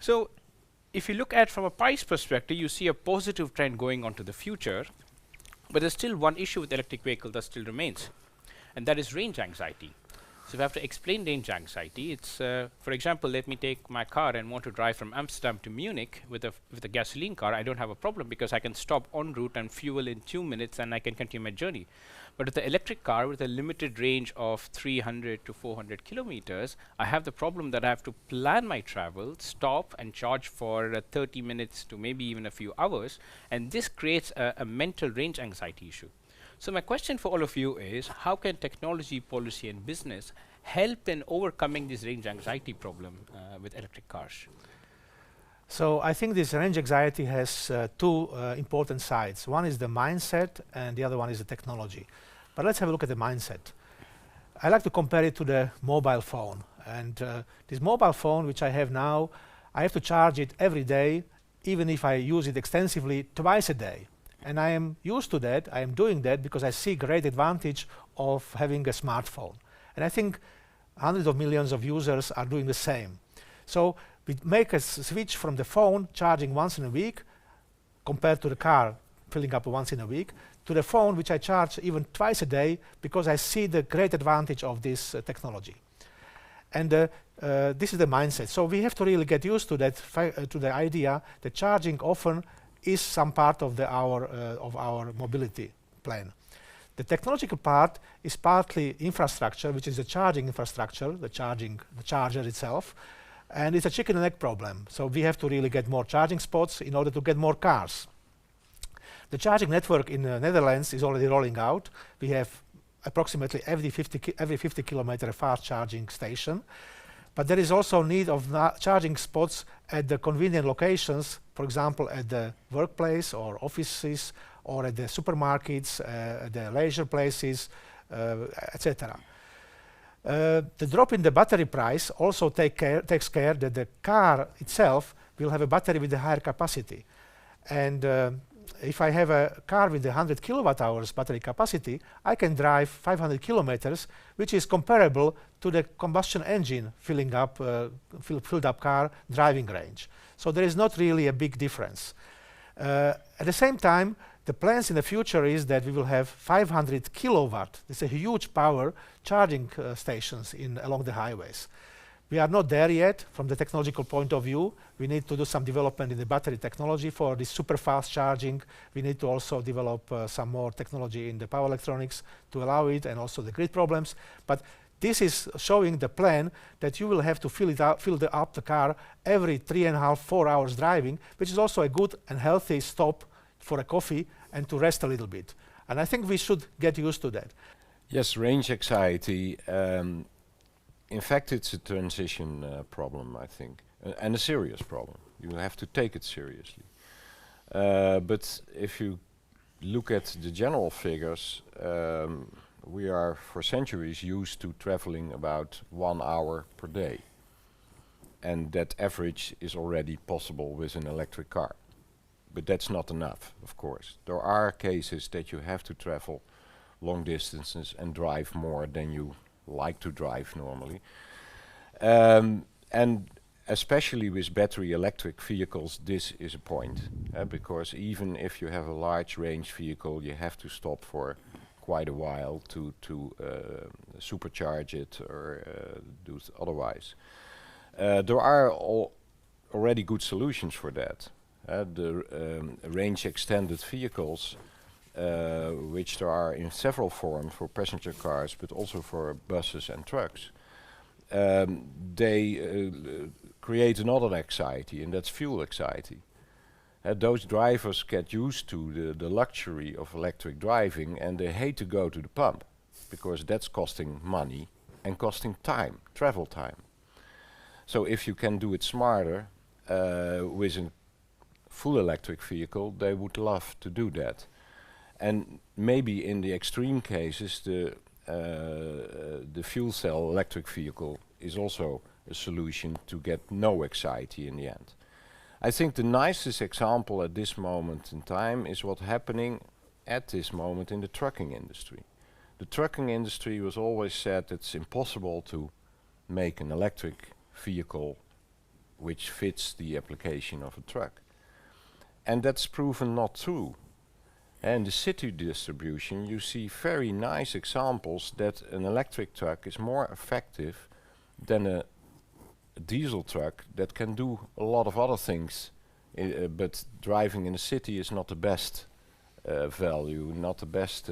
So if you look at from a price perspective, you see a positive trend going on to the future, but there's still one issue with electric vehicles that still remains, and that is range anxiety. So if I have to explain range anxiety, it's, for example, let me take my car and want to drive from Amsterdam to Munich with a gasoline car. I don't have a problem because I can stop en route and fuel in 2 minutes and I can continue my journey. But with the electric car with a limited range of 300 to 400 kilometers, I have the problem that I have to plan my travel, stop and charge for 30 minutes to maybe even a few hours, and this creates a mental range anxiety issue. So my question for all of you is, how can technology, policy and business help in overcoming this range anxiety problem with electric cars? So I think this range anxiety has two important sides. One is the mindset and the other one is the technology. But let's have a look at the mindset. I like to compare it to the mobile phone. And this mobile phone which I have now, I have to charge it every day, even if I use it extensively twice a day. And I am used to that. I am doing that because I see great advantage of having a smartphone. And I think hundreds of millions of users are doing the same. So we make a switch from the phone charging once in a week, compared to the car filling up once in a week, to the phone which I charge even twice a day because I see the great advantage of this technology. And this is the mindset. So we have to really get used to that, to the idea that charging often is some part of our mobility plan. The technological part is partly infrastructure, which is the charging infrastructure, the charger itself, and it's a chicken and egg problem. So we have to really get more charging spots in order to get more cars. The charging network in the Netherlands is already rolling out. We have approximately every 50 kilometer a fast charging station. But there is also need of charging spots at the convenient locations, for example, at the workplace or offices, or at the supermarkets, the leisure places, etc. The drop in the battery price also takes care that the car itself will have a battery with a higher capacity. And if I have a car with 100 kilowatt hours battery capacity, I can drive 500 kilometers, which is comparable to the combustion engine filled up car driving range. So there is not really a big difference. At the same time, the plans in the future is that we will have 500 kilowatt. It's a huge power charging stations along the highways. We are not there yet from the technological point of view. We need to do some development in the battery technology for this super fast charging. We need to also develop some more technology in the power electronics to allow it, and also the grid problems. But this is showing the plan that you will have to fill up the car every 3.5, 4 hours driving, which is also a good and healthy stop for a coffee and to rest a little bit. And I think we should get used to that. Yes, range anxiety. In fact, it's a transition problem, I think, and a serious problem. You have to take it seriously. But if you look at the general figures, we are for centuries used to traveling about 1 hour per day. And that average is already possible with an electric car. But that's not enough, of course. There are cases that you have to travel long distances and drive more than you like to drive normally. And especially with battery electric vehicles, this is a point. Because even if you have a large range vehicle, you have to stop for quite a while to supercharge it or do otherwise. There are already good solutions for that. The range extended vehicles, which there are in several forms for passenger cars, but also for buses and trucks, they create another anxiety, and that's fuel anxiety. Those drivers get used to the luxury of electric driving, and they hate to go to the pump, because that's costing money and costing time, travel time. So if you can do it smarter with a full electric vehicle, they would love to do that. And maybe in the extreme cases, the fuel cell electric vehicle is also a solution to get no anxiety in the end. I think the nicest example at this moment in time is what's happening at this moment in the trucking industry. The trucking industry was always said it's impossible to make an electric vehicle which fits the application of a truck. And that's proven not true. And the city distribution, you see very nice examples that an electric truck is more effective than a diesel truck that can do a lot of other things. But driving in the city is not the best value, not the best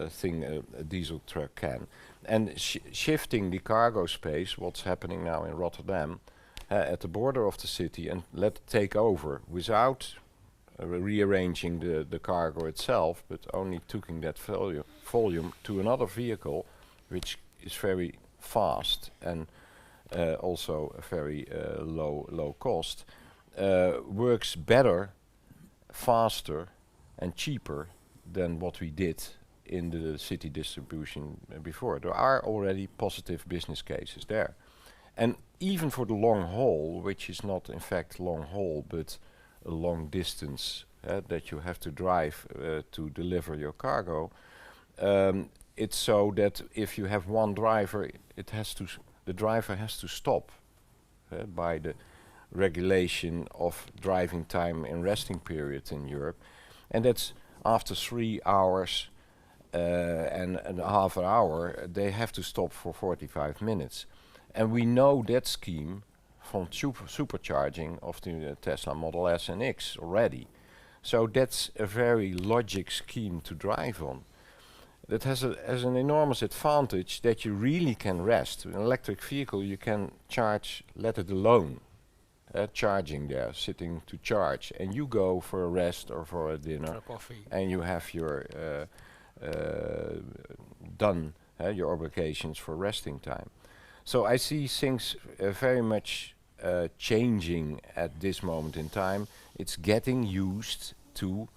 thing a diesel truck can. And shifting the cargo space, what's happening now in Rotterdam, at the border of the city, and let it take over without rearranging the cargo itself, but only taking that volume to another vehicle, which is very fast and also a very low cost, works better, faster, and cheaper than what we did in the city distribution before. There are already positive business cases there. And even for the long haul, which is not in fact long haul, but a long distance that you have to drive to deliver your cargo, it's so that if you have one driver, the driver has to stop by the regulation of driving time and resting periods in Europe, and that's after 3 hours and half an hour, they have to stop for 45 minutes. And we know that scheme from supercharging of the Tesla Model S and X already. So that's a very logic scheme to drive on. That has an enormous advantage that you really can rest. An electric vehicle you can charge, let it alone, charging there, sitting to charge, and you go for a rest or for a dinner, For coffee. and you have your done your obligations for resting time. So I see things very much changing at this moment in time. It's getting used to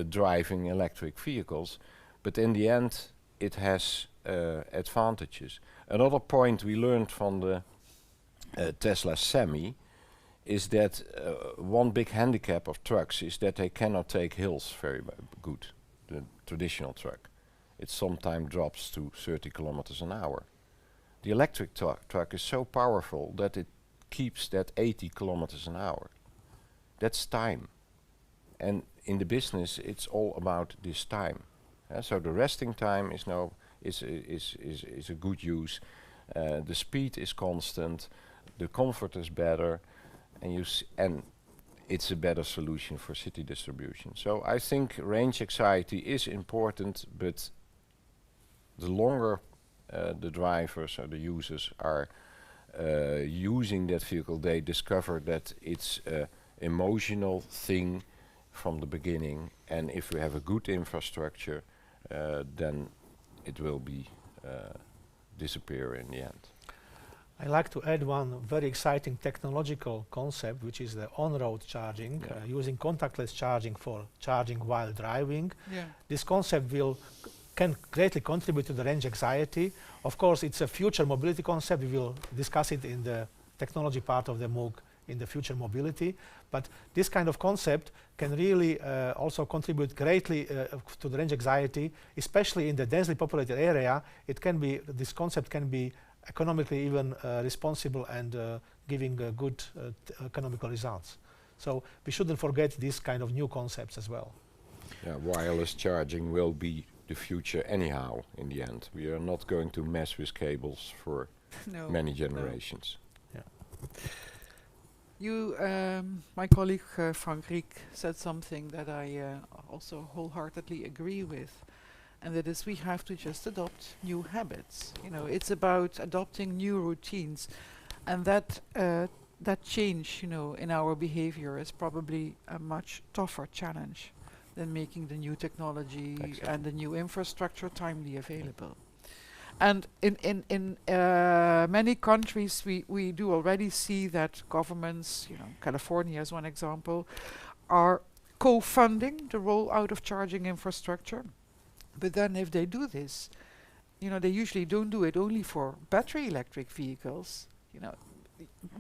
driving electric vehicles, but in the end it has advantages. Another point we learned from the Tesla Semi is that one big handicap of trucks is that they cannot take hills very good, the traditional truck. It sometimes drops to 30 kilometers an hour. The electric truck is so powerful that it keeps that 80 kilometers an hour. That's time. And in the business, it's all about this time. So the resting time is a good use. The speed is constant. The comfort is better, and it's a better solution for city distribution. So I think range anxiety is important, but the longer the drivers or the users are using that vehicle, they discover that it's an emotional thing from the beginning, and if we have a good infrastructure, then it will be disappear in the end. I like to add one very exciting technological concept, which is the on-road charging, using contactless charging for charging while driving. Yeah. This concept can greatly contribute to the range anxiety. Of course, it's a future mobility concept. We will discuss it in the technology part of the MOOC in the future mobility. But this kind of concept can really also contribute greatly to the range anxiety, especially in the densely populated area. This concept can be economically even responsible and giving good economical results. So we shouldn't forget these kind of new concepts as well. Yeah, wireless charging will be the future anyhow in the end. We are not going to mess with cables for many generations. Yeah. You, my colleague Frank Riek said something that I also wholeheartedly agree with, and that is we have to just adopt new habits. You know, it's about adopting new routines, and that change, you know, in our behavior is probably a much tougher challenge than making the new technology and the new infrastructure timely available. And in many countries, we do already see that governments, you know, California as one example, are co-funding the rollout of charging infrastructure. But then if they do this, you know, they usually don't do it only for battery electric vehicles. You know,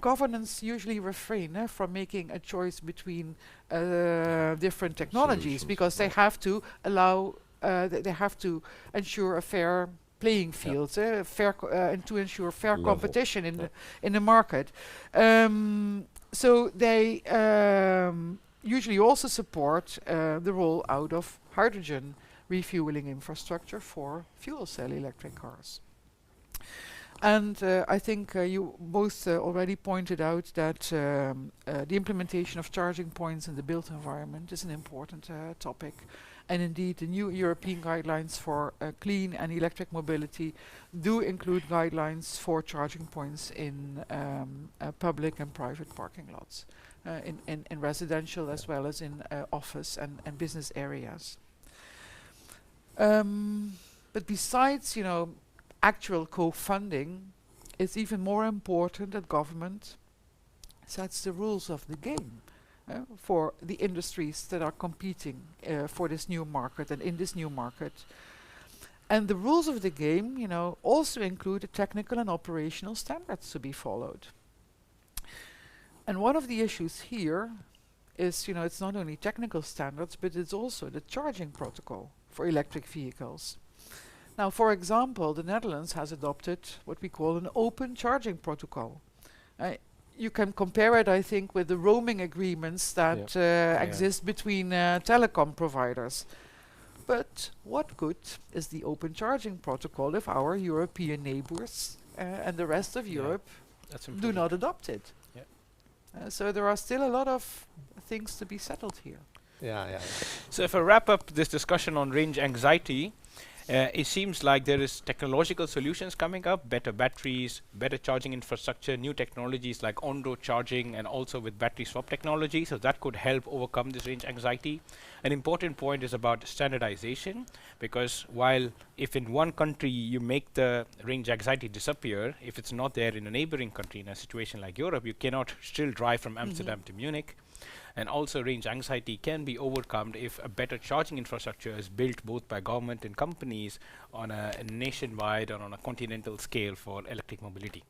governments usually refrain from making a choice between different technologies Solutions, because they have to allow, they have to ensure a fair playing fields, and to ensure fair Level. competition in Yeah. in the market. So they usually also support the rollout of hydrogen refueling infrastructure for fuel cell electric cars. And I think you both already pointed out that the implementation of charging points in the built environment is an important topic. And indeed, the new European guidelines for clean and electric mobility do include guidelines for charging points in public and private parking lots, in residential as well as in office and business areas. But besides, actual co-funding, it's even more important that government sets the rules of the game for the industries that are competing for this new market and in this new market. And the rules of the game, also include the technical and operational standards to be followed. And one of the issues here is, it's not only technical standards, but it's also the charging protocol for electric vehicles. Now, for example, the Netherlands has adopted what we call an open charging protocol. You can compare it, I think, with the roaming agreements that exist between telecom providers. But what good is the open charging protocol if our European neighbors and the rest of Europe do not adopt it? So there are still a lot of things to be settled here. So if I wrap up this discussion on range anxiety, it seems like there is technological solutions coming up, better batteries, better charging infrastructure, new technologies like on-road charging, and also with battery swap technology. So that could help overcome this range anxiety. An important point is about standardization, because while if in one country you make the range anxiety disappear, if it's not there in a neighboring country, in a situation like Europe, you cannot still drive from Amsterdam to Munich. And also range anxiety can be overcome if a better charging infrastructure is built both by government and companies on a nationwide or on a continental scale for electric mobility.